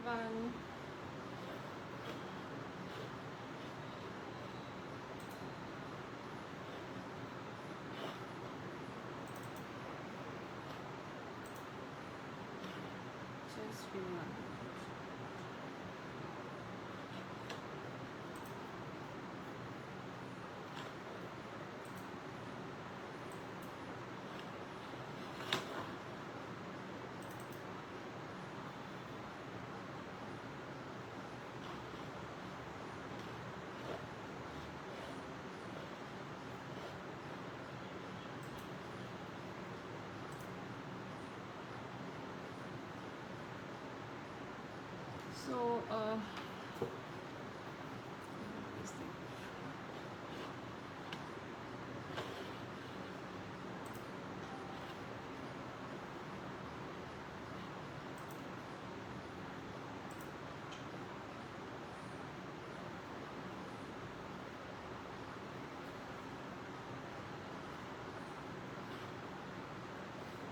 everyone. Just give me 1 minute. So,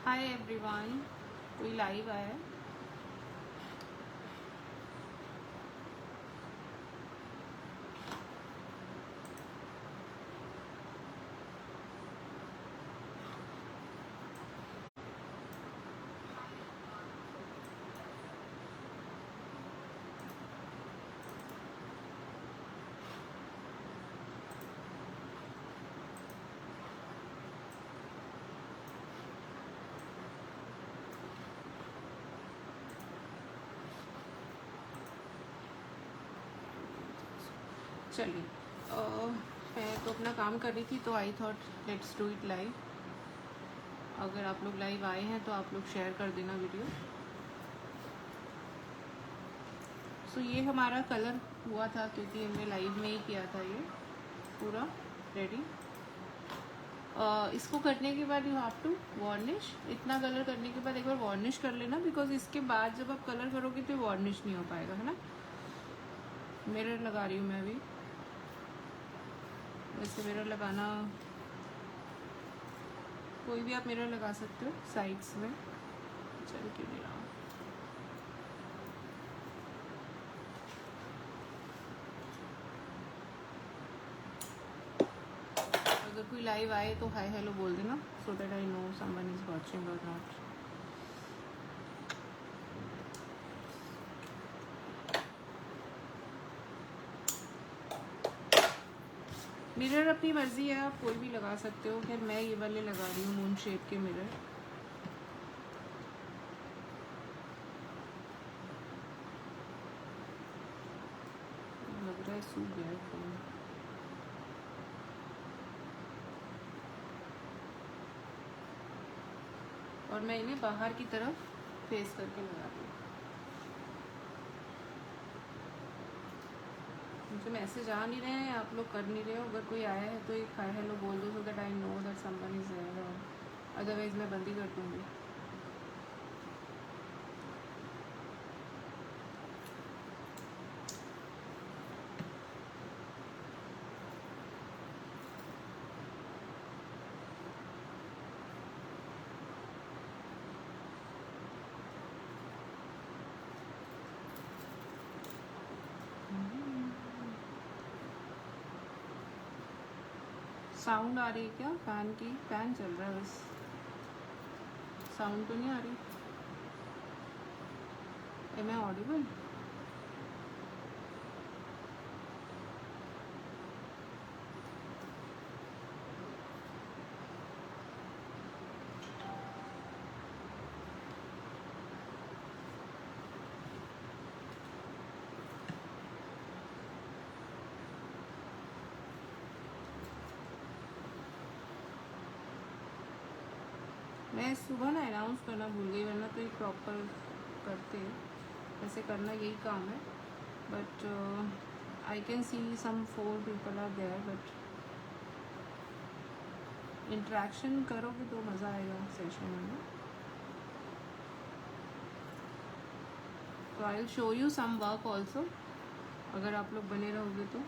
hi everyone. कोई live आया है? चलिए, मैं तो अपना काम कर रही थी, तो I thought let's do it live. अगर आप लोग लाइव आए हैं तो आप लोग शेयर कर देना वीडियो। सो ये हमारा कलर हुआ था क्योंकि हमने लाइव में ही किया था ये पूरा रेडी। इसको करने के बाद यू हैव टू वार्निश। इतना कलर करने के बाद एक बार वार्निश कर लेना, बिकॉज इसके बाद जब आप कलर करोगे तो वार्निश नहीं हो पाएगा, है ना। मिरर लगा रही हूँ मैं अभी। वैसे मिरर लगाना, कोई भी आप मिरर लगा सकते हो साइड्स में। चल क्यों नहीं रहा। अगर कोई लाइव आए तो हाय हेलो बोल देना, सो that I know someone is watching और नॉट। मिरर अपनी मर्जी है, आप कोई भी लगा सकते हो। खैर मैं ये वाले लगा रही हूँ मून शेप के मिरर। लग रहा है सूख गया है फोन। और मैं इन्हें बाहर की तरफ फेस करके लगा रही हूँ। मुझे मैसेज आ नहीं रहे हैं, आप लोग कर नहीं रहे हो। अगर कोई आया है तो एक हाय हेलो बोल दो, so that I know that someone is there. Otherwise मैं बंद ही कर दूँगी। साउंड आ रही है क्या फैन की? फैन चल रहा है बस, साउंड तो नहीं आ रही। Am I audible? मैं सुबह ना अनाउंस करना भूल गई, वरना तो ये प्रॉपर करते। ऐसे करना यही काम है। But I can see some 4 people are there, but interaction करोगे तो मज़ा आएगा सेशन में। तो I will show you some work also, अगर आप लोग बने रहोगे तो।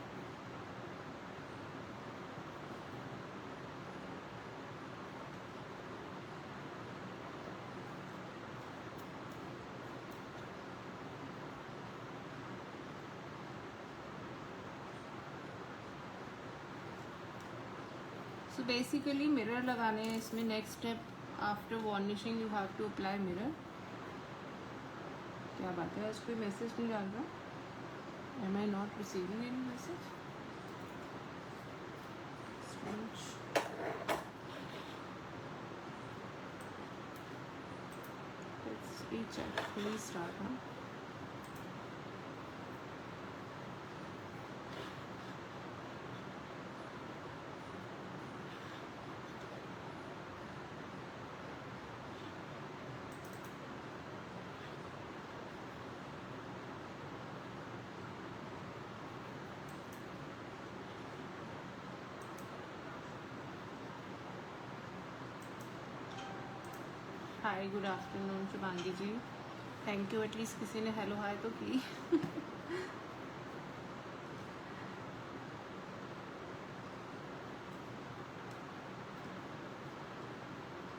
सो बेसिकली मिरर लगाने हैं इसमें। Next step after varnishing you have to apply mirror. क्या बात है, आज कोई मैसेज नहीं डाल रहा? Am I not receiving any message? Let's recheck, restart, huh? Hi, good afternoon Shubhangi ji. Thank you, at least किसी ने हेलो हाय तो की।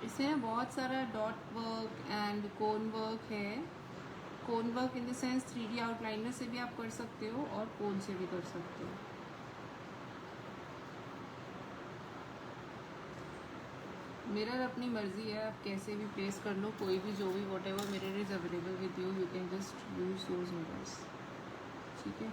इसमें बहुत सारा dot work and cone work है। Cone work in the sense 3D outliner से भी आप कर सकते हो और कोन से भी कर सकते हो। मिरर अपनी मर्जी है, आप कैसे भी प्लेस कर लो, कोई भी जो भी what ever mirror is available with you, you can just use those mirrors. ठीक है,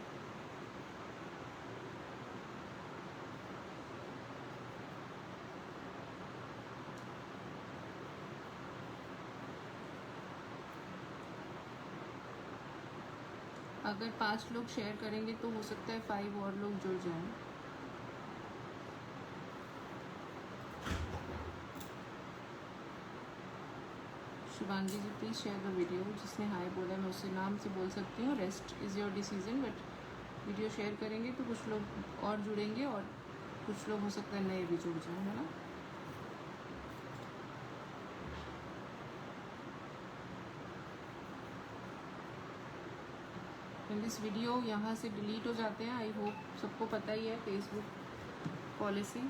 अगर 5 लोग शेयर करेंगे तो हो सकता है 5 और लोग जुड़ जाएं। शुभांगी जी प्लीज़ शेयर द वीडियो। जिसने हाय बोला मैं उससे नाम से बोल सकती हूँ, rest is your decision. But video share करेंगे तो कुछ लोग और जुड़ेंगे और कुछ लोग हो सकता है नए भी जुड़ जाएं, है ना। दिस वीडियो यहाँ से डिलीट हो जाते हैं। आई होप सबको पता ही है, Facebook policy,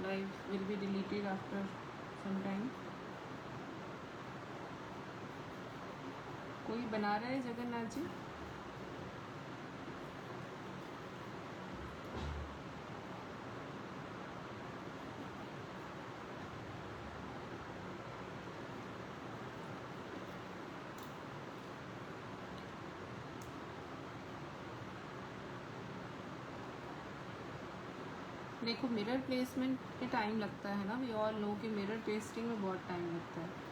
live will be deleted after some time. कोई बना रहा है जगन्नाथ जी? देखो, मिरर प्लेसमेंट में टाइम लगता है ना, वी ऑल नो कि मिरर पेस्टिंग में बहुत टाइम लगता है।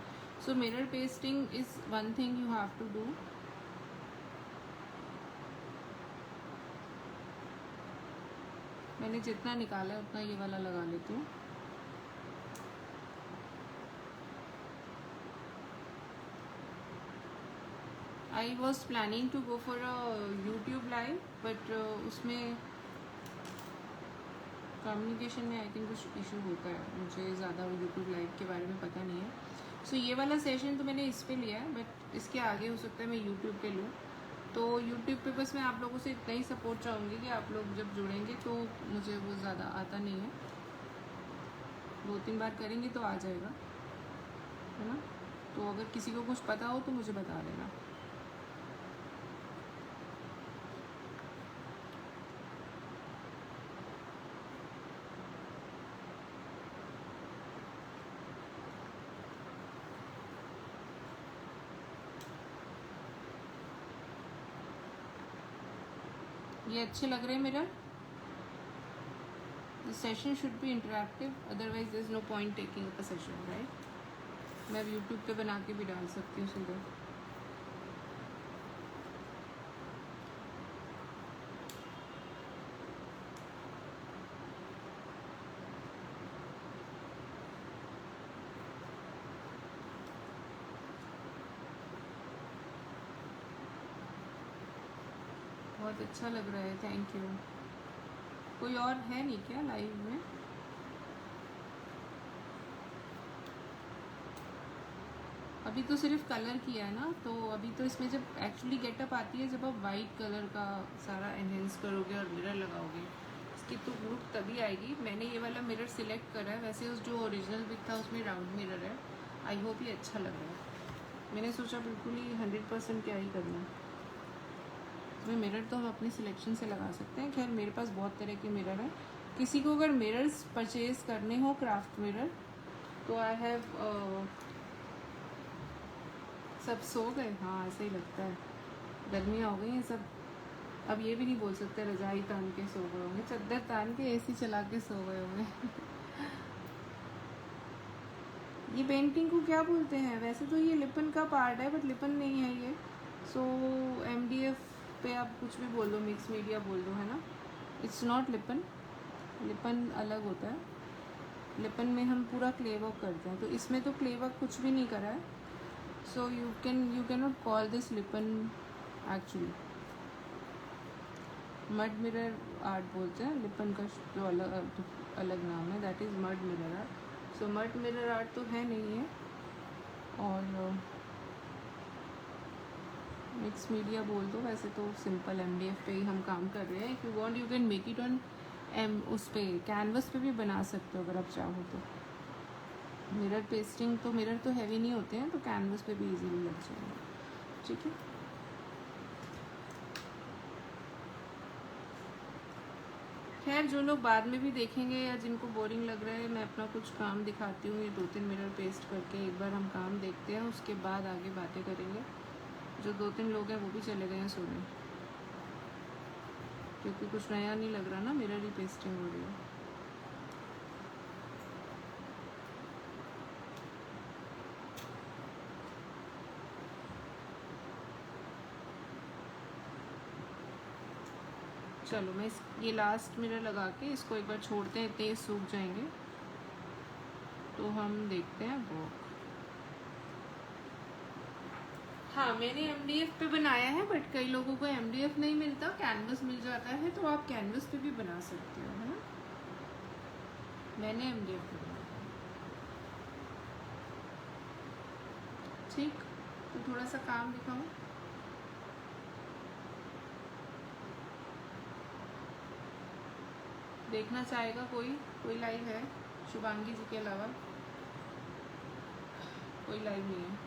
So mirror pasting is one thing you have to do. मैंने जितना निकाला है उतना ये वाला लगा लेती हूँ। I was planning to go for a YouTube live, but उसमें कम्युनिकेशन में आई थिंक कुछ इशू होता है। मुझे ज़्यादा यूट्यूब लाइव के बारे में पता नहीं है। सो ये वाला सेशन तो मैंने इस पे लिया है, बट इसके आगे हो सकता है मैं यूट्यूब पे लूँ। तो यूट्यूब पे बस मैं आप लोगों से इतना ही सपोर्ट चाहूँगी कि आप लोग जब जुड़ेंगे तो मुझे वो ज़्यादा आता नहीं है, 2-3 बार करेंगे तो आ जाएगा, है ना। तो अगर किसी को कुछ पता हो तो मुझे बता देना। ये अच्छे लग रहे हैं mirror. The session should be interactive, otherwise there is no point taking a session, right. मैं यूट्यूब पे बना के भी डाल सकती हूँ सीधे। बहुत अच्छा लग रहा है, थैंक यू। कोई और है नहीं क्या लाइव में? अभी तो सिर्फ कलर किया है ना, तो अभी तो इसमें जब एक्चुअली गेटअप आती है, जब आप वाइट कलर का सारा एनहेंस करोगे और मिरर लगाओगे, इसकी तो लुक तभी आएगी। मैंने ये वाला मिरर सिलेक्ट करा है, वैसे उस जो ओरिजिनल पिक था उसमें राउंड मिरर है। आई होप ये अच्छा लग रहा है। मैंने सोचा बिल्कुल ही 100% क्या ही करना है। इसमें मिरर तो हम अपनी सिलेक्शन से लगा सकते हैं। खैर मेरे पास बहुत तरह के मिरर हैं, किसी को अगर मिरर्स परचेज करने हो, क्राफ्ट मिरर, तो आई हैव सब सो गए? हाँ ऐसा ही लगता है, गर्मियाँ हो गई हैं सब। अब ये भी नहीं बोल सकते रजाई तान के सो गए होंगे, चद्दर तान के एसी चला के सो गए होंगे। ये पेंटिंग को क्या बोलते हैं वैसे? तो ये लिपन का पार्ट है, बट लिपन नहीं है ये। सो MDF पे आप कुछ भी बोल दो, मिक्स मीडिया बोल दो, है ना। इट्स नॉट लिपन, लिपन अलग होता है। लिपन में हम पूरा क्ले वर्क करते हैं, तो इसमें तो क्ले वर्क कुछ भी नहीं करा है। So you can not call this लिपन actually. Mud mirror art बोलते हैं लिपन का, जो अलग नाम है, that is mud mirror art. So mud mirror art तो है नहीं है। और मिक्स मीडिया बोल दो, वैसे तो सिंपल MDF पे ही हम काम कर रहे हैं। If you want you can make it on उस पे कैनवस पे भी बना सकते हो अगर आप चाहो तो। मिरर पेस्टिंग तो, मिरर तो हैवी नहीं होते हैं, तो कैनवस पे भी इजीली लग जाएगा। ठीक है, खैर जो लोग बाद में भी देखेंगे या जिनको बोरिंग लग रहा है, मैं अपना कुछ काम दिखाती हूँ। ये 2-3 मिरर पेस्ट करके एक बार हम काम देखते हैं, उसके बाद आगे बातें करेंगे। जो 2-3 लोग हैं वो भी चले गए हैं सोने, क्योंकि कुछ नया नहीं लग रहा ना, मिरर ही पेस्टिंग हो रही है। चलो मैं ये लास्ट मिरर लगा के इसको एक बार छोड़ते हैं, इतने सूख जाएंगे तो हम देखते हैं वो। हाँ मैंने MDF पे बनाया है, बट कई लोगों को MDF नहीं मिलता, कैनवस मिल जाता है, तो आप कैनवस पे भी बना सकते हो, है ना। मैंने MDF पे बनाया। ठीक, तो थोड़ा सा काम दिखाऊं। देखना चाहेगा कोई लाइव है? शुभांगी जी के अलावा कोई लाइव नहीं है।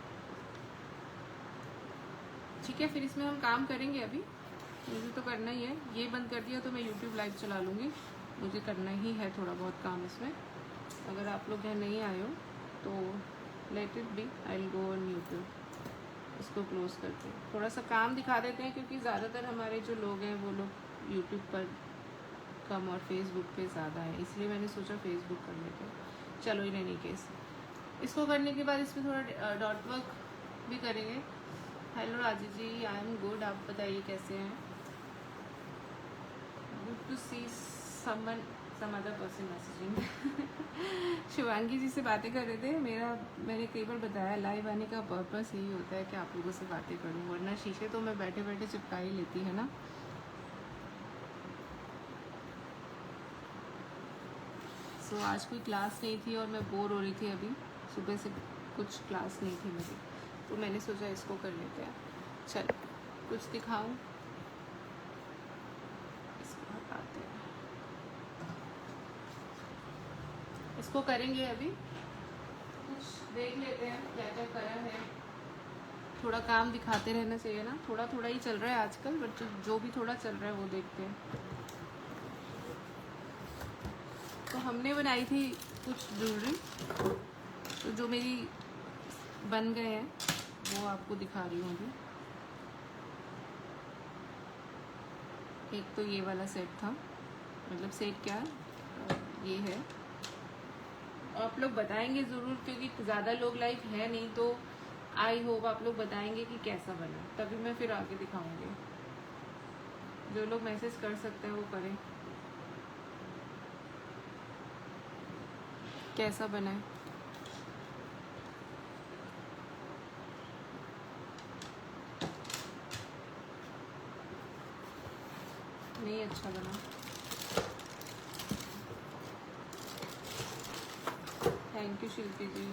ठीक है, फिर इसमें हम काम करेंगे। अभी मुझे तो करना ही है, ये बंद कर दिया तो मैं YouTube लाइव चला लूँगी। मुझे करना ही है थोड़ा बहुत काम इसमें। अगर आप लोग यहाँ नहीं आए हो तो let it be, I will go on YouTube। इसको क्लोज करके थोड़ा सा काम दिखा देते हैं, क्योंकि ज़्यादातर हमारे जो लोग हैं वो लोग YouTube पर कम और फेसबुक पे ज़्यादा है, इसलिए मैंने सोचा फेसबुक कर लेते हैं। चलो इन एनी केस, इसको करने के बाद इसमें थोड़ा डॉट वर्क भी करेंगे। हेलो राजी जी, आई एम गुड, आप बताइए कैसे हैं? Good to see someone, some other person messaging. Shivangi ji से बातें कर रहे थे। मैंने कई बार बताया लाइव आने का पर्पस यही होता है कि आप लोगों से बातें करूं, वरना शीशे तो मैं बैठे बैठे चिपका ही लेती, है ना। सो आज कोई क्लास नहीं थी और मैं बोर हो रही थी, अभी सुबह से कुछ क्लास नहीं थी मेरी, तो मैंने सोचा इसको कर लेते हैं। चल कुछ दिखाऊं, इसको हटाते हैं, इसको करेंगे। अभी कुछ देख लेते हैं क्या क्या करा है। थोड़ा काम दिखाते रहना चाहिए ना, थोड़ा थोड़ा ही चल रहा है आजकल, बट जो भी थोड़ा चल रहा है वो देखते हैं। तो हमने बनाई थी कुछ ज्वेलरी, तो जो मेरी बन गए हैं वो आपको दिखा रही हूँ अभी। एक तो ये वाला सेट था, मतलब सेट क्या ये है। आप लोग बताएंगे ज़रूर, क्योंकि ज़्यादा लोग लाइव है नहीं, तो आई होप आप लोग बताएंगे कि कैसा बना, तभी मैं फिर आगे दिखाऊंगी। जो लोग मैसेज कर सकते हैं वो करें, कैसा बना है। नहीं अच्छा बना, थैंक यू शिल्पी जी।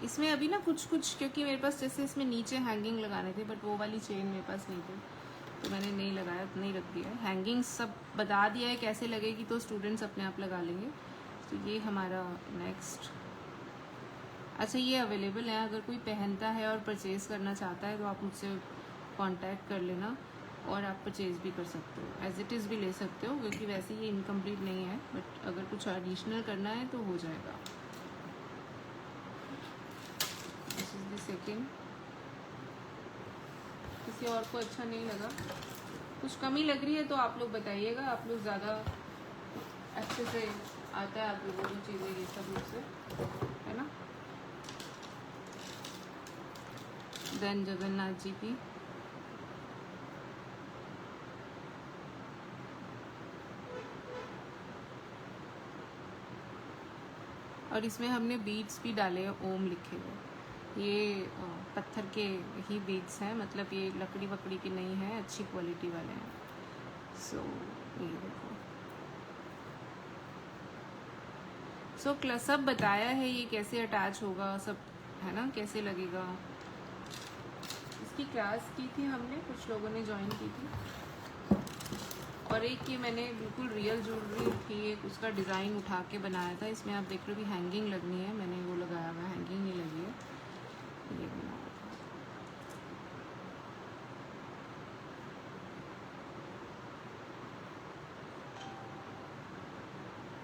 इसमें अभी ना कुछ क्योंकि मेरे पास जैसे इसमें नीचे हैंगिंग लगाने थे, बट वो वाली चेन मेरे पास नहीं थी, तो मैंने नहीं लगाया, नहीं रख दिया है। हैंगिंग सब बता दिया है कैसे लगेगी, तो स्टूडेंट्स अपने आप लगा लेंगे। तो ये हमारा नेक्स्ट, अच्छा ये अवेलेबल है, अगर कोई पहनता है और परचेज़ करना चाहता है तो आप मुझसे कांटेक्ट कर लेना। और आप परचेज़ भी कर सकते हो, एज इट इज़ भी ले सकते हो, क्योंकि वैसे ये इनकम्प्लीट नहीं है, बट अगर कुछ एडिशनल करना है तो हो जाएगा। This is the second. किसी और को अच्छा नहीं लगा, कुछ कमी लग रही है तो आप लोग बताइएगा, आप लोग ज़्यादा अच्छे से आता है आप लोगों को चीज़ें ये सब लोग से, है ना। देन जगन्नाथ जी की और इसमें हमने बीड्स भी डाले हैं, ओम लिखे हुए। ये पत्थर के ही बीड्स हैं, मतलब ये लकड़ी वकड़ी की नहीं है, अच्छी क्वालिटी वाले हैं। सो ये देखो, सब बताया है ये कैसे अटैच होगा सब, है ना, कैसे लगेगा। इसकी क्लास की थी हमने, कुछ लोगों ने ज्वाइन की थी। और एक ये मैंने बिल्कुल रियल ज्वेलरी थी, एक उसका डिज़ाइन उठा के बनाया था। इसमें आप देख रहे हो भी हैंगिंग लगनी है, मैंने वो लगाया हुआ है, हैंगिंग नहीं लगी है, ये बनाया था।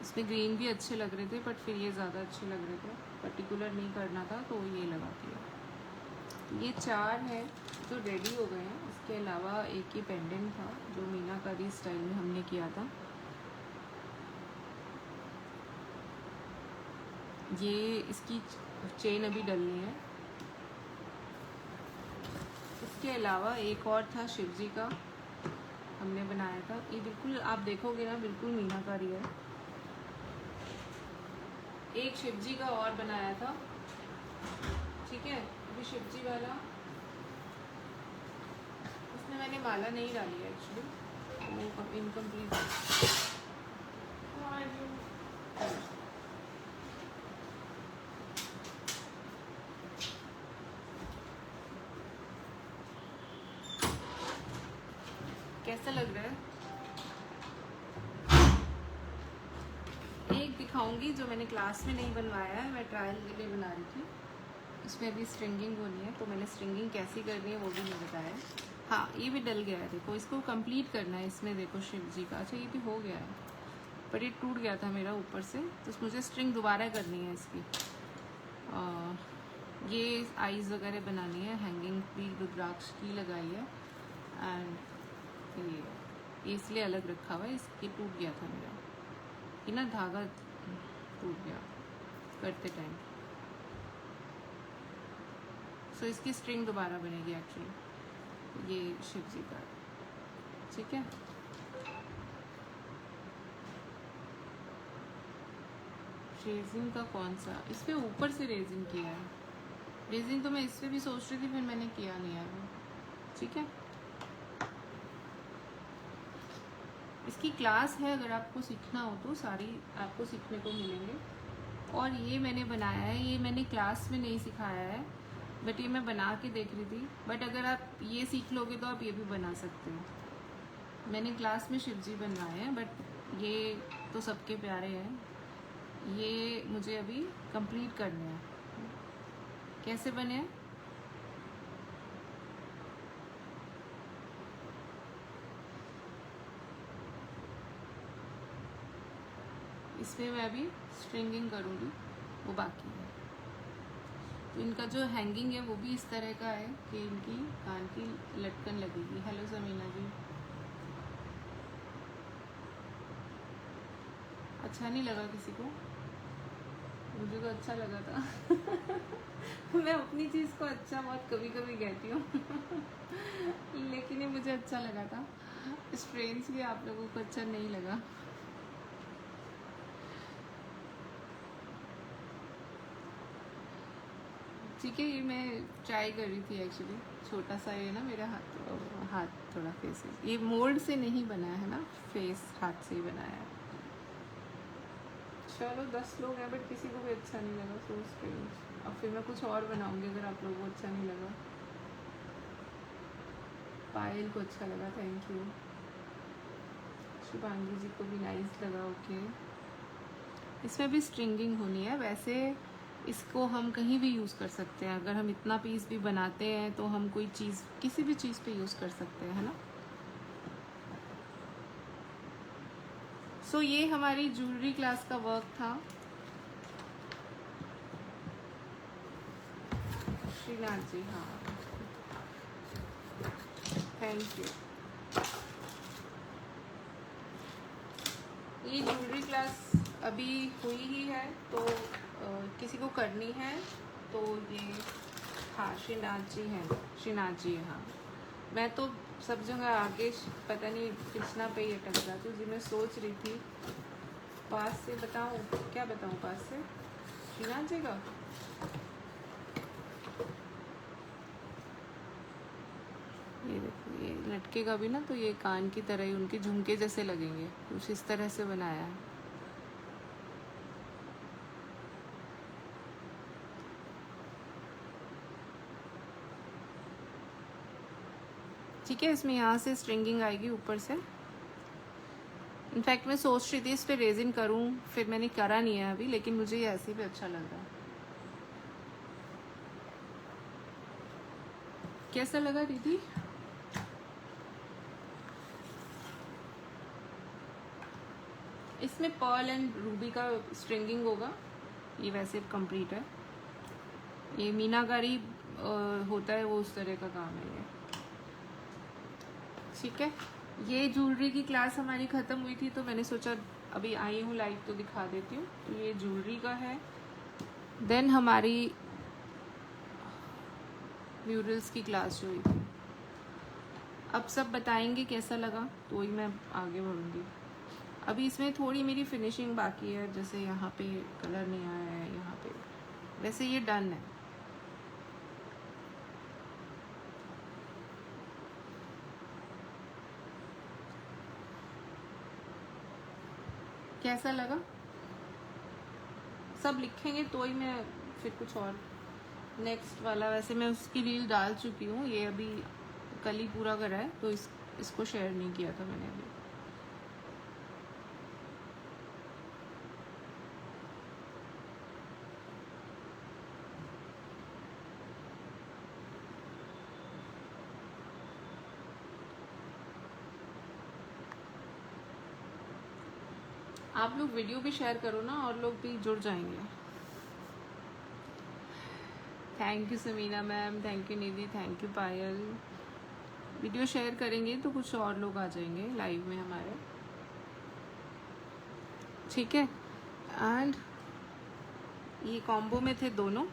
इसमें ग्रीन भी अच्छे लग रहे थे, बट फिर ये ज़्यादा अच्छे लग रहे थे, पर्टिकुलर नहीं करना था तो ये लगा दिया। ये 4 है जो रेडी हो गए हैं। इसके अलावा एक ये पेंडेंट था जो मीनाकारी स्टाइल में हमने किया था। ये इसकी चेन अभी डलनी है। इसके अलावा एक और था शिव जी का हमने बनाया था, ये बिल्कुल आप देखोगे ना बिल्कुल मीनाकारी है। एक शिव जी का और बनाया था, ठीक है। अभी शिव जी वाला इसमें मैंने माला नहीं डाली है एक्चुअली, वो इनकम्प्लीट। कैसा लग रहा है? एक दिखाऊंगी जो मैंने क्लास में नहीं बनवाया है, मैं ट्रायल के लिए बना रही थी। इसमें भी स्ट्रिंगिंग होनी है, तो मैंने स्ट्रिंगिंग कैसी करनी है वो भी नहीं बताया। हाँ, ये भी डल गया है, देखो इसको कंप्लीट करना है। इसमें देखो शिव जी का, अच्छा ये भी हो गया है, पर ये टूट गया था मेरा ऊपर से, तो मुझे स्ट्रिंग दोबारा करनी है इसकी। ये आईज वगैरह बनानी है, हैंगिंग भी रुद्राक्ष की लगाई है। एंड ये इसलिए अलग रखा हुआ है, इसकी टूट गया था मेरा, ये ना धागा टूट गया करते टाइम। सो इसकी स्ट्रिंग दोबारा बनेगी एक्चुअली, ये शिव जी का, ठीक है। रेजिन का कौन सा, इस पे ऊपर से रेजिन किया है। रेजिन तो मैं इस पे भी सोच रही थी, फिर मैंने किया नहीं है वो, ठीक है। इसकी क्लास है, अगर आपको सीखना हो तो सारी आपको सीखने को मिलेंगे। और ये मैंने बनाया है, ये मैंने क्लास में नहीं सिखाया है, बट ये मैं बना के देख रही थी। बट अगर आप ये सीख लोगे तो आप ये भी बना सकते हो। मैंने क्लास में शिव जी बनवाए हैं, बट ये तो सबके प्यारे हैं, ये मुझे अभी कंप्लीट करने हैं। कैसे बने हैं? इसमें मैं अभी स्ट्रिंगिंग करूँगी, वो बाकी है। तो इनका जो हैंगिंग है वो भी इस तरह का है कि इनकी कान की लटकन लगेगी। हेलो समीना जी, अच्छा नहीं लगा किसी को? मुझे तो अच्छा लगा था। मैं अपनी चीज़ को अच्छा बहुत कभी कभी कहती हूँ लेकिन ये मुझे अच्छा लगा था। स्ट्रेंजली आप लोगों को अच्छा नहीं लगा। ठीक है, ये मैं ट्राई कर रही थी एक्चुअली। छोटा सा ये ना मेरा हाथ थोड़ा फेस, ये मोल्ड से नहीं बना है ना, फेस हाथ से ही बनाया है। चलो 10 लोग हैं, बट किसी को भी अच्छा नहीं लगा, सो स्ट्रेंज। अब फिर मैं कुछ और बनाऊंगी अगर आप लोगों को अच्छा नहीं लगा। पायल को अच्छा लगा, थैंक यू। शुभांगी जी को भी नाइस लगा, ओके। इसमें भी स्ट्रिंगिंग होनी है। वैसे इसको हम कहीं भी यूज़ कर सकते हैं, अगर हम इतना पीस भी बनाते हैं तो हम कोई चीज़ किसी भी चीज़ पे यूज़ कर सकते हैं, है ना। सो ये हमारी ज्वेलरी क्लास का वर्क था। श्रीनाथ जी, हाँ, थैंक यू। ये ज्वेलरी क्लास अभी हुई ही है, तो किसी को करनी है तो ये, हाँ, श्रीनाथ जी हैं, श्रीनाथ जी, हाँ। मैं तो सब जगह आगे पता नहीं कृष्णा पे ही अटक जाती हूँ जी। मैं सोच रही थी पास से बताऊँ, क्या बताऊँ पास से, श्रीनाथ जी का। ये देखो, ये लटकेगा भी ना तो ये कान की तरह ही उनके झुमके जैसे लगेंगे, कुछ इस तरह से बनाया है। ठीक है, इसमें यहाँ से स्ट्रिंगिंग आएगी ऊपर से। इनफैक्ट मैं सोच रही थी इस पर रेजिन करूँ, फिर मैंने करा नहीं है अभी, लेकिन मुझे ये ऐसे भी अच्छा लग रहा है। कैसा लगा दीदी? इसमें पर्ल एंड रूबी का स्ट्रिंगिंग होगा। ये वैसे कंप्लीट है। ये मीनाकारी होता है वो, उस तरह का काम है ये। ठीक है, ये ज्वेलरी की क्लास हमारी ख़त्म हुई थी, तो मैंने सोचा अभी आई हूँ लाइव तो दिखा देती हूँ। तो ये ज्वेलरी का है। देन हमारी म्यूरल्स की क्लास जो हुई थी, अब सब बताएंगे कैसा लगा, तो वही मैं आगे बढ़ूँगी। अभी इसमें थोड़ी मेरी फिनिशिंग बाकी है, जैसे यहाँ पे कलर नहीं आया है, यहाँ पे। वैसे ये डन है। कैसा लगा? सब लिखेंगे तो ही मैं फिर कुछ और नेक्स्ट वाला। वैसे मैं उसकी रील डाल चुकी हूँ, ये अभी कल ही पूरा करा है, तो इसको शेयर नहीं किया था मैंने अभी। आप लोग वीडियो भी शेयर करो ना, और लोग भी जुड़ जाएंगे। Thank you Sameena ma'am, thank you Nidhi, thank you Payal. Video share करेंगे तो कुछ और लोग आ जाएंगे लाइव में हमारे। ठीक है, एंड ये कॉम्बो में थे दोनों।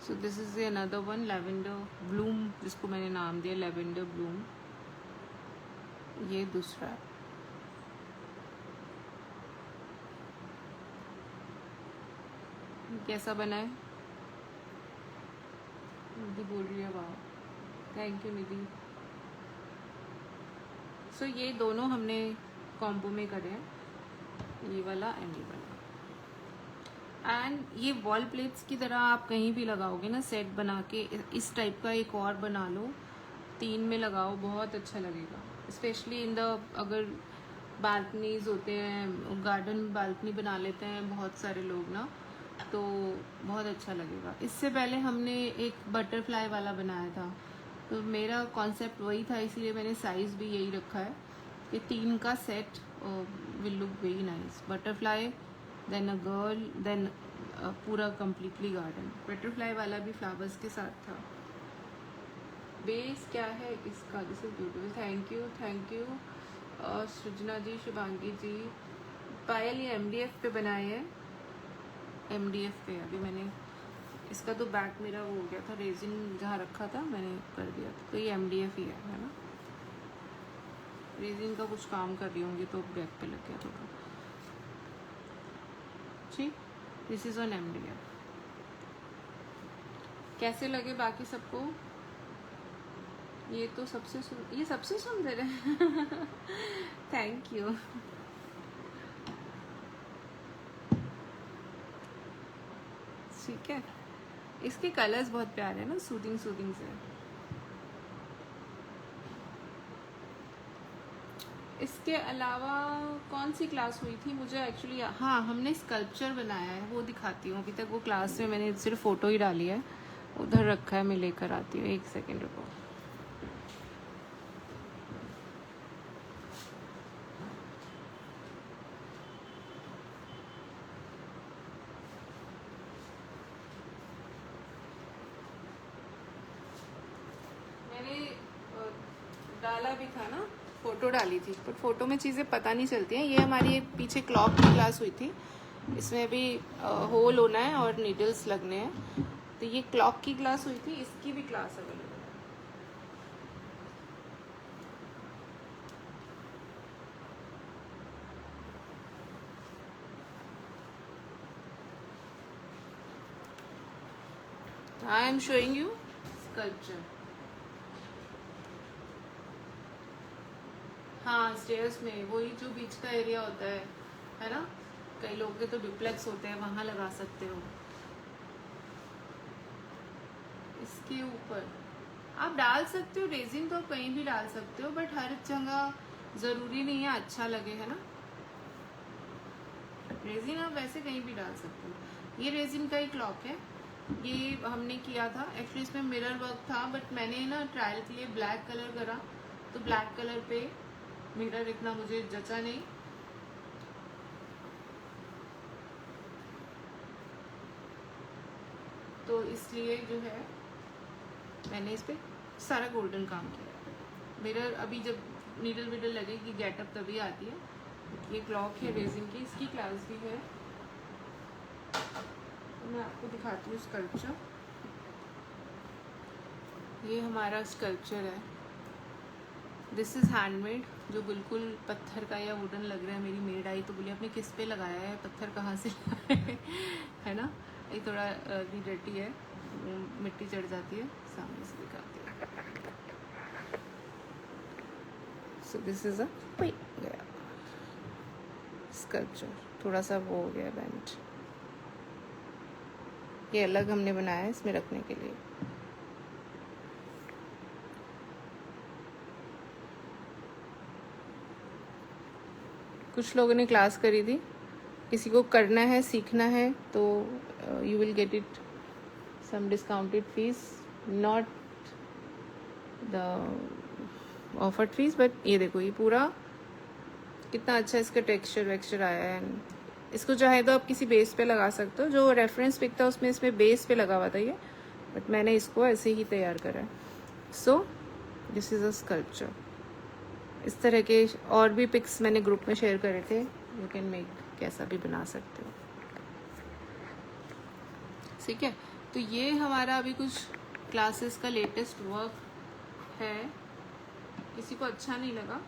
So this is another one, lavender Bloom, जिसको मैंने नाम दिया लेवेंडर ब्लूम। ये दूसरा है। कैसा बना है? निधि बोल रही है वाह, थैंक यू निधि। सो ये दोनों हमने कॉम्बो में करे हैं, ये वाला एंड ये वाला। एंड ये वॉल प्लेट्स की तरह आप कहीं भी लगाओगे ना, सेट बना के इस टाइप का एक और बना लो, 3 में लगाओ, बहुत अच्छा लगेगा। स्पेशली इन द, अगर बालकनीज होते हैं, गार्डन बालकनी बना लेते हैं बहुत सारे लोग ना, तो बहुत अच्छा लगेगा। इससे पहले हमने एक बटरफ्लाई वाला बनाया था, तो मेरा कॉन्सेप्ट वही था, इसीलिए मैंने साइज़ भी यही रखा है कि 3 का set will look very nice. Butterfly, then a girl, then पूरा कम्प्लीटली गार्डन। बटरफ्लाई वाला भी फ्लावर्स के साथ था। बेस क्या है इसका? This is beautiful, thank you सृजना जी, शुभांगी जी। पायल ये MDF पे बनाए हैं, MDF पे। अभी मैंने इसका तो बैक मेरा वो हो गया था, रेजिन जहाँ रखा था मैंने कर दिया था, तो ये MDF ही है ना। रेजिन का कुछ काम कर रही होंगी तो बैक पे लग गया थोड़ा। ठीक, दिस इज ऑन MDF। कैसे लगे बाकी सबको? ये तो ये सबसे सुंदर है। Thank you. ठीक है, इसके कलर्स बहुत प्यारे हैं ना, सूदिंग सूदिंग से। इसके अलावा कौन सी क्लास हुई थी मुझे एक्चुअली, हाँ, हमने स्कल्पचर बनाया है, वो दिखाती हूँ। अभी तक वो क्लास में मैंने सिर्फ फ़ोटो ही डाली है, उधर रखा है, मैं लेकर आती हूँ, 1 सेकेंड रुको। मैंने डाला भी था ना, फ़ोटो डाली थी, पर फ़ोटो में चीज़ें पता नहीं चलती हैं। ये हमारी पीछे क्लॉक की क्लास हुई थी, इसमें भी होल होना है और नीडल्स लगने हैं। तो ये क्लॉक की क्लास हुई थी, इसकी भी क्लास अवेलेबल है। I am showing you sculpture. हाँ, स्टेयर्स में वही जो बीच का एरिया होता है ना। कई लोग के तो डुप्लेक्स होते हैं, वहाँ लगा सकते हो। इसके ऊपर आप डाल सकते हो रेजिन, तो कहीं भी डाल सकते हो, बट हर जगह ज़रूरी नहीं है अच्छा लगे, है ना। रेजिन आप वैसे कहीं भी डाल सकते हो। ये रेजिन का ही क्लॉक है, ये हमने किया था। एक्चुअली इसमें मिरर वर्क था, बट मैंने ना ट्रायल के लिए ब्लैक कलर करा, तो ब्लैक कलर पे मिरर इतना मुझे जचा नहीं। तो इसलिए जो है मैंने इस पर सारा गोल्डन काम किया। मिरर अभी जब नीडल विडल लगेगी गेटअप तभी आती है। ये क्लॉक है रेजिन की, इसकी क्लास भी है। मैं आपको दिखाती हूँ स्कल्पचर। ये हमारा स्कल्पचर है, दिस इज़ हैंडमेड, जो बिल्कुल पत्थर का या वुडन लग रहा है। मेरी मेड आई तो बोली आपने किस पे लगाया है, पत्थर कहाँ से है ना। ये थोड़ा डर्टी है, मिट्टी चढ़ जाती है, सामने से दिखाती है। सो दिस इज अ गया स्कल्पचर, थोड़ा सा वो हो गया बेंच। ये अलग हमने बनाया है इसमें रखने के लिए। कुछ लोगों ने क्लास करी थी, किसी को करना है, सीखना है, तो you will get it some discounted fees, not the offered fees. But ये देखो, ये पूरा कितना अच्छा इसका टेक्सचर वेक्सचर आया है। इसको चाहे तो आप किसी बेस पे लगा सकते हो। जो रेफरेंस पिक था उसमें इसमें बेस पे लगा हुआ था ये, बट मैंने इसको ऐसे ही तैयार करा है। So this is a sculpture. इस तरह के और भी पिक्स मैंने ग्रुप में शेयर करे थे, यू कैन मेक, कैसा भी बना सकते हो। ठीक है, तो ये हमारा अभी कुछ क्लासेस का लेटेस्ट वर्क है। किसी को अच्छा नहीं लगा,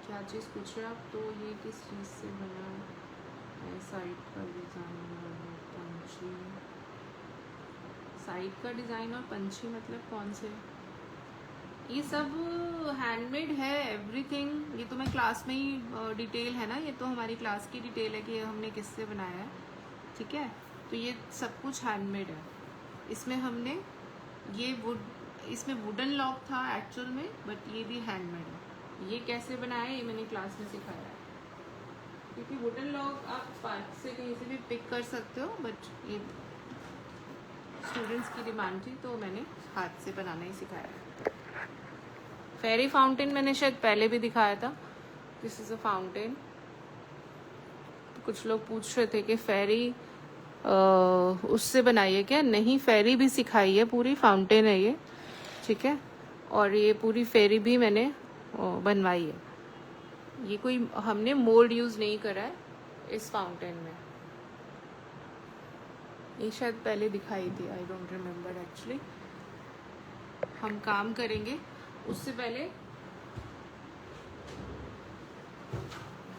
क्या चीज़ पूछ रहे हैं आप? तो ये किस चीज़ से बना है? साइड का डिज़ाइन और पंछी। साइड का डिज़ाइन और पंछी मतलब कौन से? ये सब हैंडमेड है, एवरीथिंग। ये तो मैं क्लास में ही डिटेल है ना, ये तो हमारी क्लास की डिटेल है कि हमने किससे बनाया है। ठीक है, तो ये सब कुछ हैंडमेड है। इसमें हमने ये इसमें वुडन लॉक था एक्चुअल में, बट ये भी हैंडमेड है। ये कैसे बनाया ये मैंने क्लास में सिखाया है, क्योंकि वुडन लॉक आप पार्क से कहीं से भी पिक कर सकते हो, बट ये स्टूडेंट्स की डिमांड थी तो मैंने हाथ से बनाना ही सिखाया है। फेरी फाउंटेन मैंने शायद पहले भी दिखाया था। This is a fountain. कुछ लोग पूछ रहे थे कि फेरी उससे बनाई है क्या? नहीं, फेरी भी सिखाई है, पूरी फाउंटेन है ये। ठीक है, और ये पूरी फेरी भी मैंने बनवाई है। ये कोई हमने मोल्ड यूज़ नहीं करा है इस फाउंटेन में। ये शायद पहले दिखाई थी, आई डोंट रिमेम्बर एक्चुअली। हम काम करेंगे उससे पहले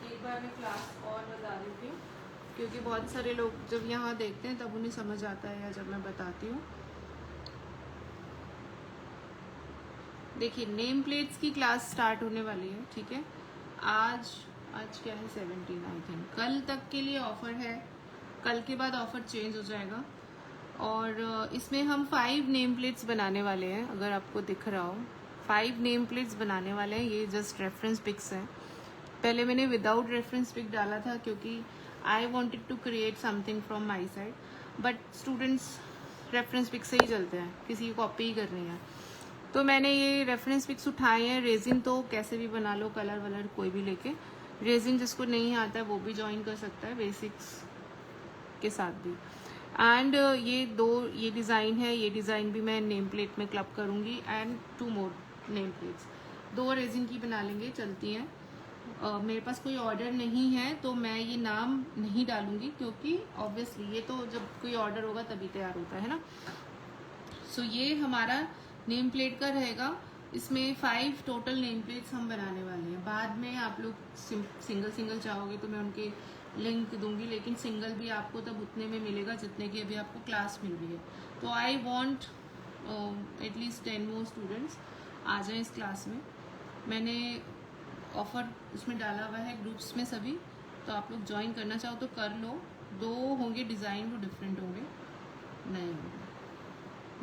एक बार मैं क्लास और बता देती हूँ, क्योंकि बहुत सारे लोग जब यहाँ देखते हैं तब उन्हें समझ आता है या जब मैं बताती हूँ। देखिए, नेम प्लेट्स की क्लास स्टार्ट होने वाली है। ठीक है, आज क्या है, 17 आई थिंक। कल तक के लिए ऑफर है, कल के बाद ऑफर चेंज हो जाएगा। और इसमें हम 5 नेम प्लेट्स बनाने वाले हैं, अगर आपको दिख रहा हो 5 नेम प्लेट्स बनाने वाले हैं। ये जस्ट रेफरेंस पिक्स हैं। पहले मैंने विदाउट रेफरेंस पिक डाला था क्योंकि I wanted to create something from my side, but students reference pic से ही चलते हैं, किसी की कॉपी ही करनी है। तो मैंने ये रेफरेंस पिक्स उठाए हैं। रेजिन तो कैसे भी बना लो, कलर वलर कोई भी लेके, रेजिन जिसको नहीं आता है वो भी ज्वाइन कर सकता है बेसिक्स के साथ भी। एंड ये डिज़ाइन है, ये डिज़ाइन भी मैं नेम प्लेट में क्लब करूँगी and 2 more name plates, 2 resin की बना लेंगे, चलती हैं। मेरे पास कोई ऑर्डर नहीं है तो मैं ये नाम नहीं डालूंगी, क्योंकि ऑब्वियसली ये तो जब कोई ऑर्डर होगा तभी तैयार होता है ना। सो ये हमारा नेम प्लेट का रहेगा। इसमें 5 टोटल नेम प्लेट्स हम बनाने वाले हैं। बाद में आप लोग सिंगल चाहोगे तो मैं उनके लिंक दूंगी, लेकिन सिंगल भी आपको तब उतने में मिलेगा जितने की अभी आपको क्लास मिल रही है। तो I want at least 10 more students आ जाएं इस क्लास में। मैंने ऑफर उसमें डाला हुआ है ग्रुप्स में सभी, तो आप लोग ज्वाइन करना चाहो तो कर लो। 2 होंगे डिज़ाइन, वो डिफरेंट होंगे, नए होंगे,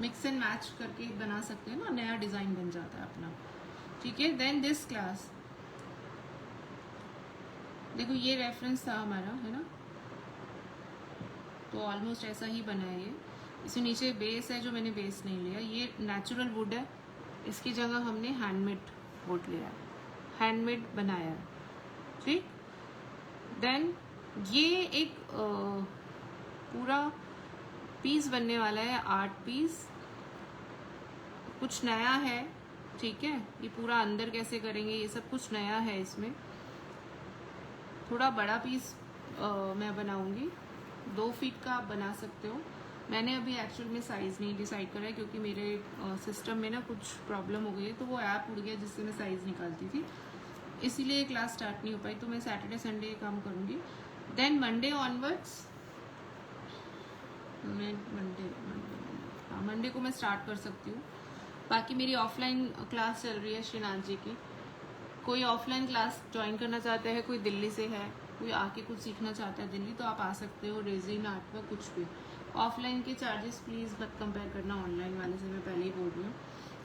मिक्स एंड मैच करके बना सकते हैं ना, नया डिज़ाइन बन जाता है अपना। ठीक है, देन दिस क्लास देखो ये रेफरेंस था हमारा, है ना, तो ऑलमोस्ट ऐसा ही बना है ये। इसमें नीचे बेस है जो मैंने बेस नहीं लिया, ये नेचुरल वुड है, इसकी जगह हमने हैंडमेड वुड लिया है, हैंडमेड बनाया है। ठीक, देन ये एक पूरा पीस बनने वाला है, 8 पीस, कुछ नया है। ठीक है, ये पूरा अंदर कैसे करेंगे ये सब कुछ नया है इसमें। थोड़ा बड़ा पीस मैं बनाऊंगी, 2 फीट का आप बना सकते हो। मैंने अभी एक्चुअल में साइज़ नहीं डिसाइड करा है, क्योंकि मेरे सिस्टम में ना कुछ प्रॉब्लम हो गई है, तो वो ऐप उड़ गया जिससे मैं साइज़ निकालती थी, इसीलिए क्लास स्टार्ट नहीं हो पाई। तो मैं सैटरडे संडे ये काम करूँगी। देन मंडे ऑनवर्ड्स, मंडे को मैं स्टार्ट कर सकती हूँ। बाकी मेरी ऑफलाइन क्लास चल रही है श्रीनाथ जी की। कोई ऑफलाइन क्लास ज्वाइन करना चाहता है, कोई दिल्ली से है, कोई आके कुछ सीखना चाहता है दिल्ली, तो आप आ सकते हो। रेजिन आर्ट वर्क कुछ भी। ऑफलाइन के चार्जेस प्लीज़ मत कंपेयर करना ऑनलाइन वाले से, मैं पहले ही बोल रही हूँ।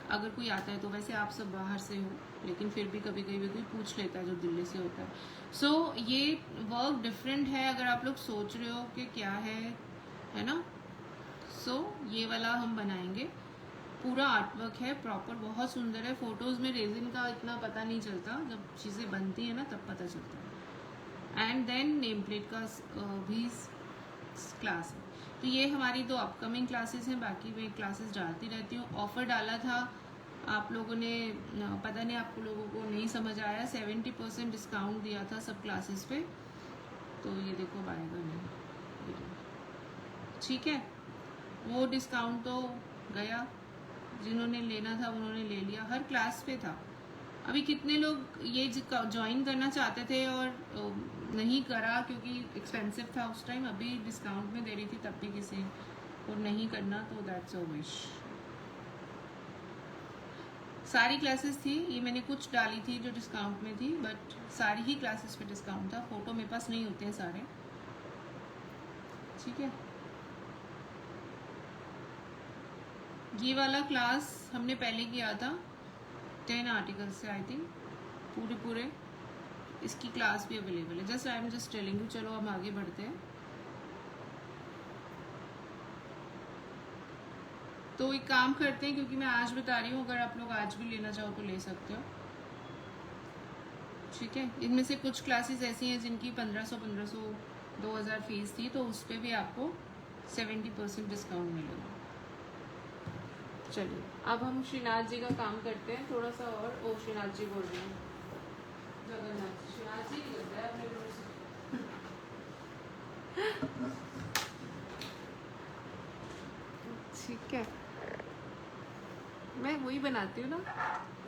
अगर कोई आता है तो वैसे आप सब बाहर से हो, लेकिन फिर भी कभी कभी कोई पूछ लेता है जो दिल्ली से होता है। सो ये वर्क डिफरेंट है, अगर आप लोग सोच रहे हो कि क्या है ना। सो ये वाला हम बनाएंगे, पूरा आर्ट वर्क है प्रॉपर, बहुत सुंदर है। फोटोज़ में रेजिन का इतना पता नहीं चलता, जब चीज़ें बनती है ना तब पता चलता है। एंड देन नेम प्लेट का भी क्लास है। तो ये हमारी 2 अपकमिंग क्लासेस हैं, बाकी मैं क्लासेस डालती रहती हूँ। ऑफ़र डाला था आप लोगों ने, पता नहीं आपको लोगों को नहीं समझ आया, 70% डिस्काउंट दिया था सब क्लासेस पे, तो ये देखो आएगा नहीं। ठीक है, वो डिस्काउंट तो गया, जिन्होंने लेना था उन्होंने ले लिया, हर क्लास पे था। अभी कितने लोग ये ज्वाइन करना चाहते थे और नहीं करा क्योंकि एक्सपेंसिव था उस टाइम, अभी डिस्काउंट में दे रही थी तब भी किसी को नहीं करना, तो दैट्स अ विश। सारी क्लासेस थी, ये मैंने कुछ डाली थी जो डिस्काउंट में थी, बट सारी ही क्लासेस पे डिस्काउंट था। फोटो मेरे पास नहीं होते हैं सारे। ठीक है, ये वाला क्लास हमने पहले किया था 10 आर्टिकल से, आई थिंक पूरे इसकी क्लास भी अवेलेबल है। Just I am just telling you. चलो हम आगे बढ़ते हैं। तो एक काम करते हैं, क्योंकि मैं आज बता रही हूँ, अगर आप लोग आज भी लेना चाहो तो ले सकते हो। ठीक है, इनमें से कुछ क्लासेस ऐसी हैं जिनकी 1500 2000 फीस थी, तो उस पर भी आपको 70% डिस्काउंट मिलेगा। चलिए अब हम श्रीनाथ जी का काम करते हैं थोड़ा सा और। ओ श्रीनाथ जी बोल रहे हैं, जगन्नाथ श्रीनाथ जी लग रहा है अपने रोज। ठीक है, मैं वही बनाती हूँ ना।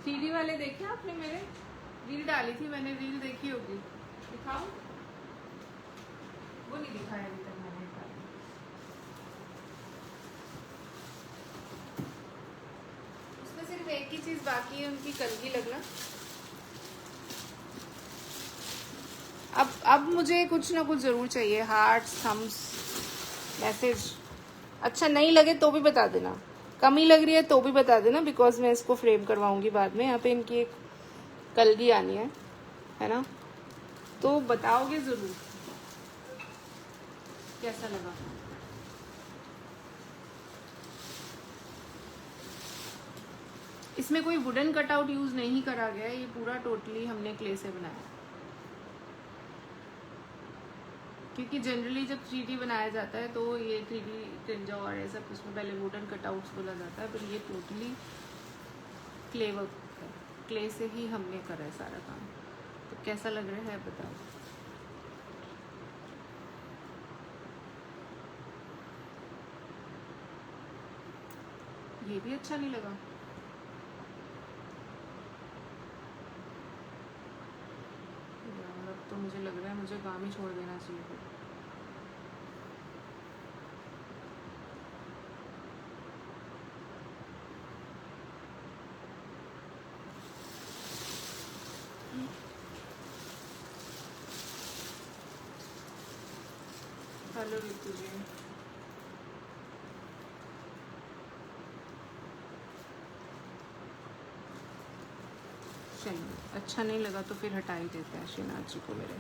3D वाले देखे आपने, मेरे रील डाली थी मैंने, रील देखी होगी, दिखाऊं? वो नहीं दिखाया अभी तक मैंने। उसमें सिर्फ एक ही चीज बाकी है, उनकी कलगी लगना। अब मुझे कुछ ना कुछ जरूर चाहिए, हार्ट्स, थम्स, मैसेज। अच्छा नहीं लगे तो भी बता देना, कमी लग रही है तो भी बता देना, बिकॉज मैं इसको फ्रेम करवाऊंगी बाद में। यहाँ पे इनकी एक कलगी आनी है ना, तो बताओगे जरूर कैसा लगा। इसमें कोई वुडन कटआउट यूज नहीं करा गया है, ये पूरा टोटली हमने क्ले से बनाया। क्योंकि जनरली जब 3D बनाया जाता है तो ये 3D टिंजा और ये सब उसमें पहले वुडन कटआउट्स बोला जाता है, पर ये टोटली क्ले वर्क है, क्ले से ही हमने करा है सारा काम। तो कैसा लग रहा है बताओ। ये भी अच्छा नहीं लगा। यार अब तो मुझे लग रहा है मुझे काम ही छोड़ देना चाहिए फिर। हेलो रितु जी। चलिए, अच्छा नहीं लगा तो फिर हटा ही देते हैं श्रीनाथ जी को मेरे।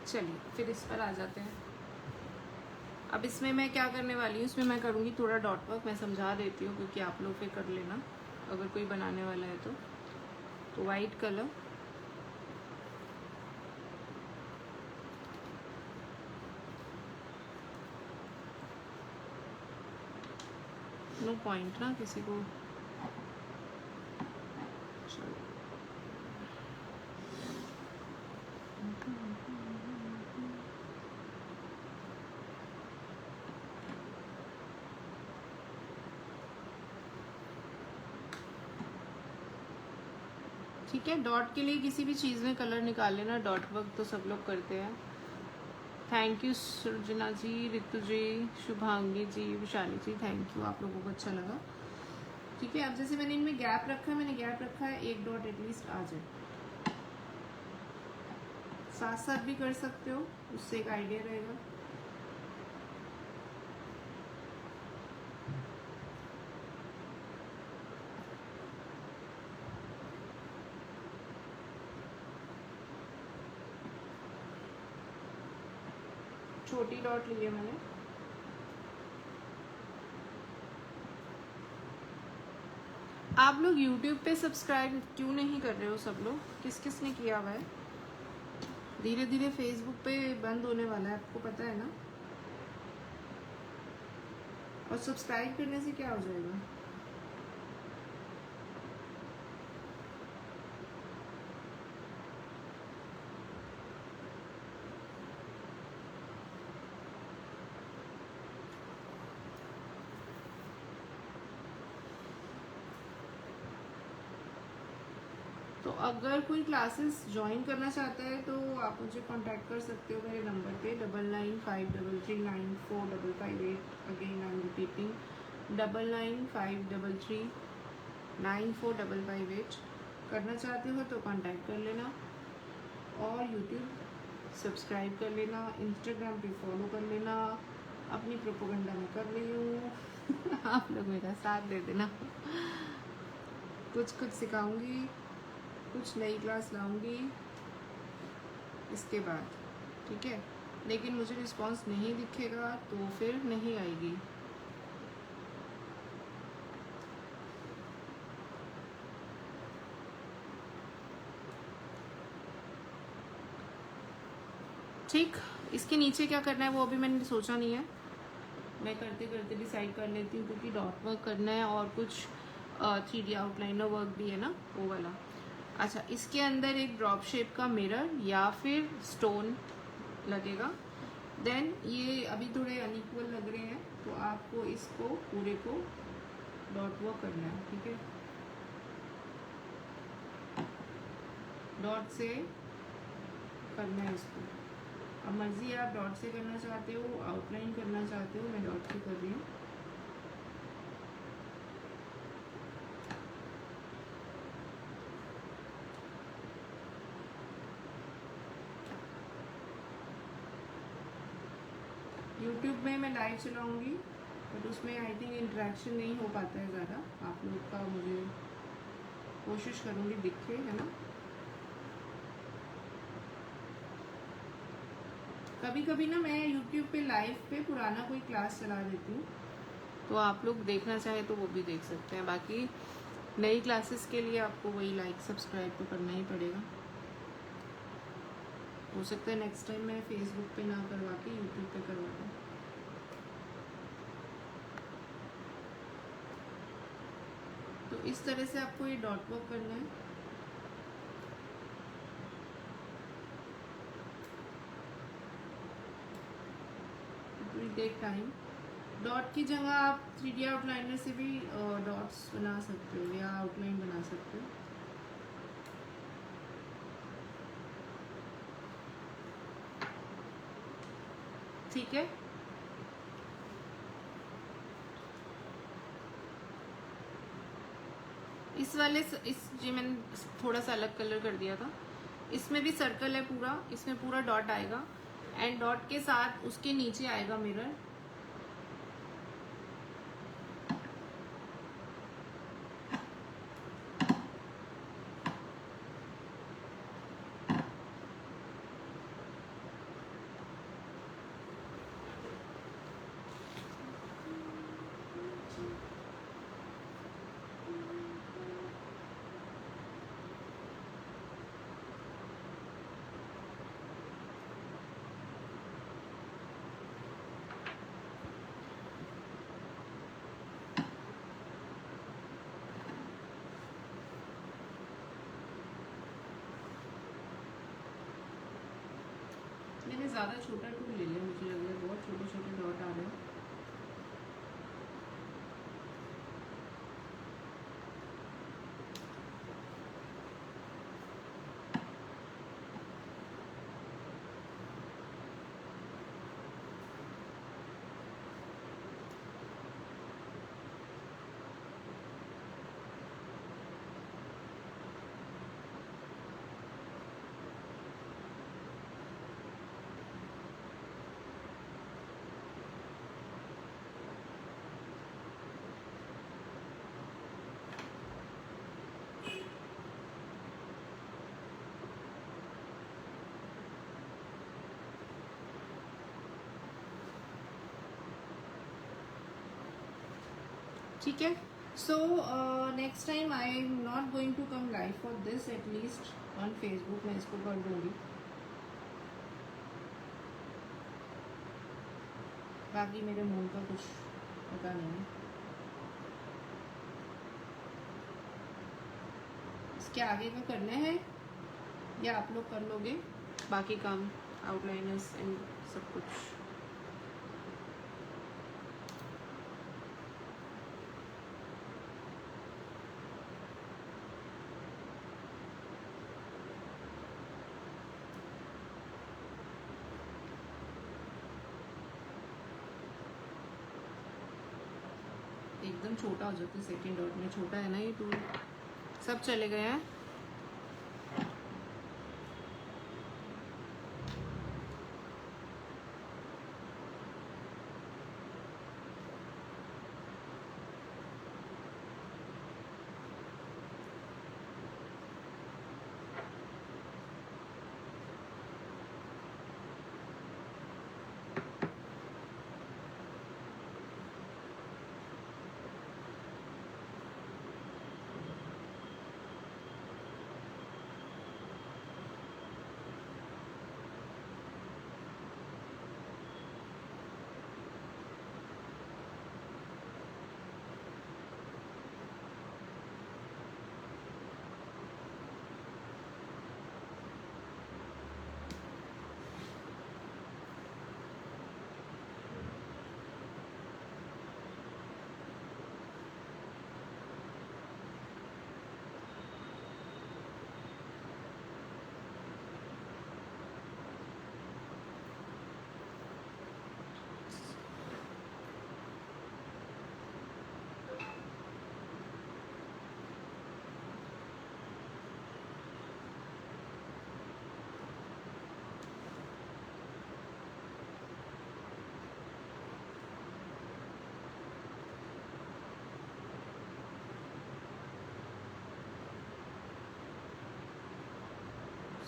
चलिए फिर इस पर आ जाते हैं। अब इसमें मैं क्या करने वाली हूँ, इसमें मैं करूँगी थोड़ा डॉट वर्क। मैं समझा देती हूँ क्योंकि आप लोग फिर कर लेना अगर कोई बनाने वाला है तो वाइट कलर, नो पॉइंट ना किसी को। चलो ठीक है। डॉट के लिए किसी भी चीज़ में कलर निकाल लेना, डॉट वर्क तो सब लोग करते हैं। Thank you Srijana ji, Ritu ji, Shubhangi ji, Vishali ji, thank you, आप लोगों को अच्छा लगा। ठीक है, अब जैसे मैंने इनमें गैप रखा है, मैंने गैप रखा है, एक डॉट एटलीस्ट आ जाए। साथ साथ भी कर सकते हो, उससे एक आइडिया रहेगा। छोटी डॉट ली है मैंने। आप लोग YouTube पे सब्सक्राइब क्यों नहीं कर रहे हो सब लोग? किस किस ने किया हुआ है? धीरे धीरे Facebook पे बंद होने वाला है, आपको पता है ना। और सब्सक्राइब करने से क्या हो जाएगा? तो अगर कोई क्लासेस ज्वाइन करना चाहता है तो आप मुझे कांटेक्ट कर सकते हो मेरे नंबर पे 9953394558। Again I am repeating 9953394558। करना चाहते हो तो कांटेक्ट कर लेना, और यूट्यूब सब्सक्राइब कर लेना, इंस्टाग्राम पे फॉलो कर लेना। अपनी प्रोपोगंडा में कर रही हूँ आप लोग मेरा साथ दे देना। कुछ कुछ सिखाऊंगी, कुछ नई क्लास लाऊंगी इसके बाद, ठीक है। लेकिन मुझे रिस्पांस नहीं दिखेगा तो फिर नहीं आएगी। ठीक, इसके नीचे क्या करना है वो अभी मैंने सोचा नहीं है, मैं करते करते डिसाइड कर लेती हूँ, क्योंकि डॉट वर्क करना है और कुछ 3D आउटलाइनर वर्क भी है ना, वो वाला। अच्छा, इसके अंदर एक ड्रॉप शेप का मिरर या फिर स्टोन लगेगा। देन ये अभी थोड़े अनइक्वल लग रहे हैं तो आपको इसको पूरे को डॉट वर्क करना है, ठीक है। डॉट से करना है इसको। अब मर्जी है, आप डॉट से करना चाहते हो, आउटलाइन करना चाहते हो, मैं डॉट से कर रही हूँ। यूट्यूब में मैं लाइव चलाऊंगी बट उसमें आई थिंक इंटरेक्शन नहीं हो पाता है ज़्यादा। आप लोग का मुझे कोशिश करूँगी दिखे, है ना। कभी कभी ना मैं यूट्यूब पे लाइव पे पुराना कोई क्लास चला देती हूँ, तो आप लोग देखना चाहे तो वो भी देख सकते हैं। बाकी नई क्लासेस के लिए आपको वही लाइक सब्सक्राइब तो करना ही पड़ेगा। हो सकता है नेक्स्ट टाइम मैं फेसबुक पे ना करवा के यूट्यूब पे करवा दूँ। तो इस तरह से आपको ये डॉट वर्क करना है। It will take time. Dot की जगह आप 3D आउटलाइनर से भी डॉट्स बना सकते हो या आउटलाइन बना सकते हो। ठीक है, इस वाले इस जी मैंने थोड़ा सा अलग कलर कर दिया था। इसमें भी सर्कल है पूरा, इसमें पूरा डॉट आएगा एंड डॉट के साथ उसके नीचे आएगा मिरर। मैंने ज़्यादा छोटा टूल ले लिया, मुझे लग रहा है बहुत छोटे छोटे डॉट आ रहे हैं। ठीक है, so next time I am not going to come live for this, at least on Facebook मैं इसको कर दूंगी। बाकी मेरे मूड का कुछ पता नहीं है। इसके आगे का करना है या आप लोग कर लोगे बाकी काम, आउटलाइनर्स एंड सब कुछ। एकदम छोटा हो जाता है सेकेंड डॉट में, छोटा है ना ये टूल। सब चले गए हैं।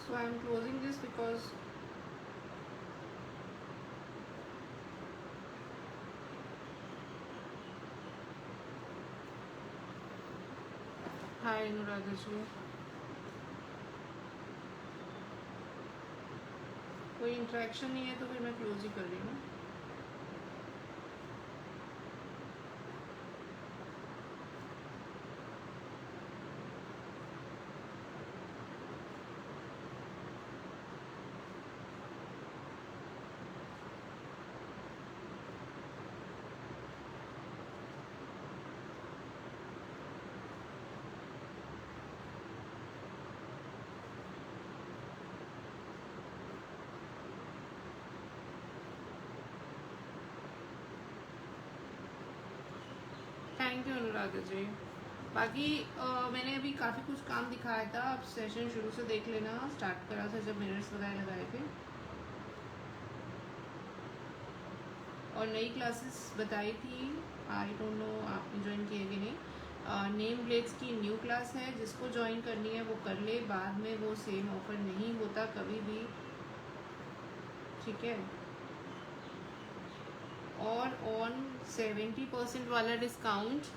So I am closing this because हाय अनुराधा जी, कोई इंटरेक्शन नहीं है तो फिर मैं क्लोज ही कर रही हूँ. थैंक यू अनुराधा जी. बाकी मैंने अभी काफ़ी कुछ काम दिखाया था. आप सेशन शुरू से देख लेना. स्टार्ट करा था जब मिनट्स वगैरह लगाए थे और नई क्लासेस बताई थी. आई डोंट नो आपने ज्वाइन किए कि नहीं. नेम ब्लेड्स की न्यू क्लास है. जिसको ज्वाइन करनी है वो कर ले. बाद में वो सेम ऑफर नहीं होता कभी भी, ठीक है. और ऑन 70% वाला डिस्काउंट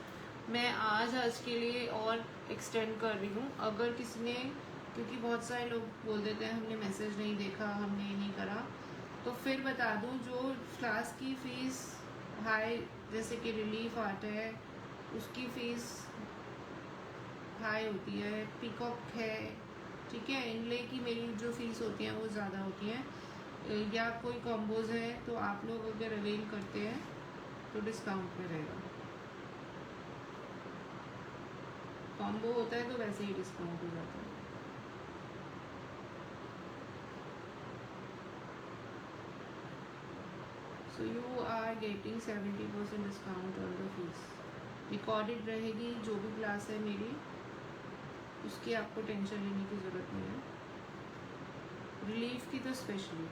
मैं आज के लिए और एक्सटेंड कर रही हूँ. अगर किसी ने, क्योंकि बहुत सारे लोग बोल देते हैं हमने मैसेज नहीं देखा, हमने ये नहीं करा, तो फिर बता दूँ जो क्लास की फ़ीस हाई जैसे कि रिलीफ आर्ट है उसकी फ़ीस हाई होती है. पीकॉक है, ठीक है. इनले की मेरी जो फ़ीस होती है वो ज़्यादा होती हैं. या कोई कॉम्बोज है तो आप लोग अगर अवेल करते हैं तो डिस्काउंट में रहेगा. कॉम्बो होता है तो वैसे ही डिस्काउंट हो जाता है. So you are getting 70% discount on the fees. Recorded रहेगी जो भी क्लास है मेरी, उसकी आपको टेंशन लेने की ज़रूरत नहीं है. रिलीफ की तो स्पेशली.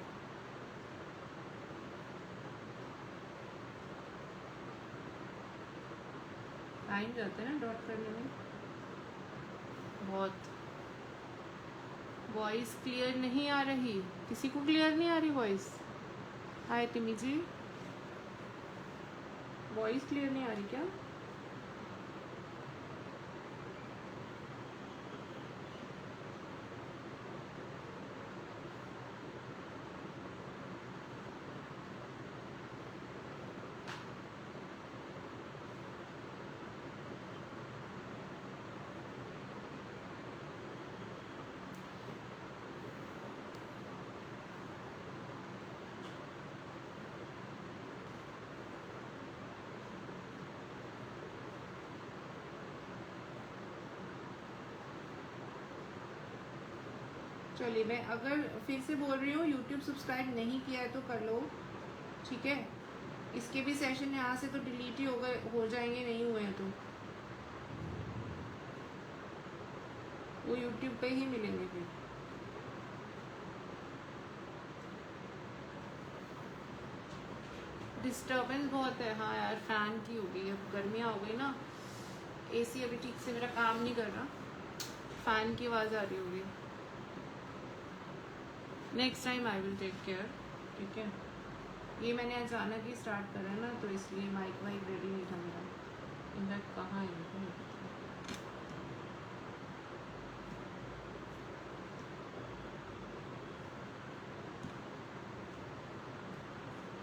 टाइम जाता है ना डॉट करने में बहुत. वॉइस क्लियर नहीं आ रही. किसी को क्लियर नहीं आ रही वॉइस? हाय तिमी जी, वॉइस क्लियर नहीं आ रही क्या? चलिए, मैं अगर फिर से बोल रही हूँ, यूट्यूब सब्सक्राइब नहीं किया है तो कर लो, ठीक है. इसके भी सेशन यहाँ से तो डिलीट ही हो जाएंगे नहीं हुए हैं तो वो यूट्यूब पे ही मिलेंगे फिर. डिस्टर्बेंस बहुत है. हाँ यार, फ़ैन की हो गई. अब गर्मियाँ हो गई ना, एसी अभी ठीक से मेरा काम नहीं कर रहा. फ़ैन की आवाज़ आ रही होगी. Next time I will take care, ठीक है. ये मैंने अचानक ही स्टार्ट करा ना तो इसलिए माइक वाइक रेडी नहीं था मेरा. इनफैक्ट कहाँ है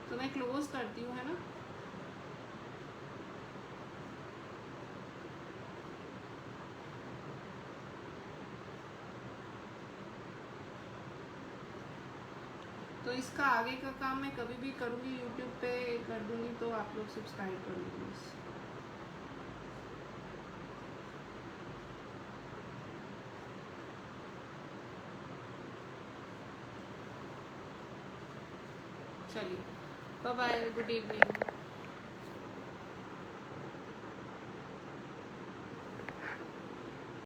तो मैं क्लोज करती हूँ, है ना. तो इसका आगे का काम मैं कभी भी करूँगी यूट्यूब पे कर दूँगी तो आप लोग सब्सक्राइब कर लीजिए. चलिए, बाय बाय, गुड इवनिंग.